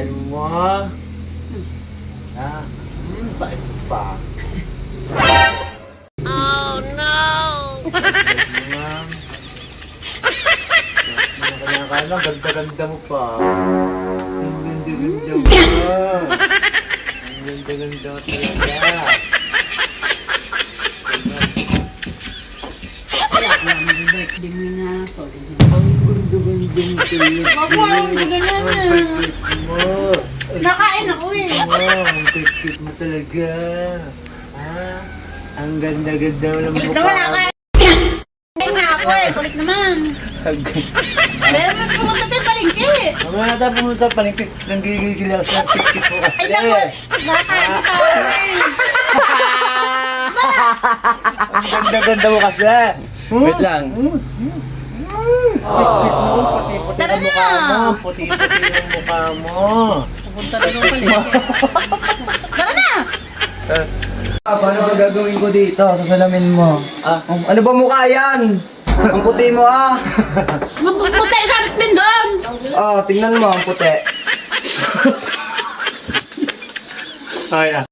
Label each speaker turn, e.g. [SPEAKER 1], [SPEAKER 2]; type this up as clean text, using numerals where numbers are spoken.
[SPEAKER 1] Kain mo. Ah, bait pa.
[SPEAKER 2] Oh no!
[SPEAKER 1] Ma'am. Kanya-kanya lang, ganda-ganda mo pa. Ang ganda-ganda mo pa. Ang ganda-ganda mo talaga.
[SPEAKER 3] Birthday mo na ako.
[SPEAKER 1] Ang ganda-ganda mo talaga.
[SPEAKER 3] Ako, ang ganda na.
[SPEAKER 1] Ang bait mo.
[SPEAKER 3] Nakain ako eh.
[SPEAKER 1] Ang bait mo talaga. Ah, ang ganda-ganda mo ng
[SPEAKER 3] Kulit
[SPEAKER 1] mukha.
[SPEAKER 3] naman ako eh. Nakain nga ako eh. Kulit naman. Pero mas pumunta tayo palengke.
[SPEAKER 1] Mamaya tayo pumunta pa rin. Nanggigil ako sa tiktik mo kasi.
[SPEAKER 3] Ay naku, nakain mo tao eh.
[SPEAKER 1] Ang ganda-ganda mo kasi.
[SPEAKER 4] Wait lang.
[SPEAKER 1] Tiktik mo, puti-puti
[SPEAKER 3] Tara
[SPEAKER 1] ang mukha
[SPEAKER 3] na.
[SPEAKER 1] mo. Puti-puti ang mukha mo.
[SPEAKER 3] Pupunta tayo palengke. Tara na!
[SPEAKER 4] Paano ang gagawin ko dito sa salamin mo? Ano ba mukha yan? Ang puti mo
[SPEAKER 3] Mapupunta yung sabit din doon.
[SPEAKER 4] tingnan mo ang puti.
[SPEAKER 1] Ay,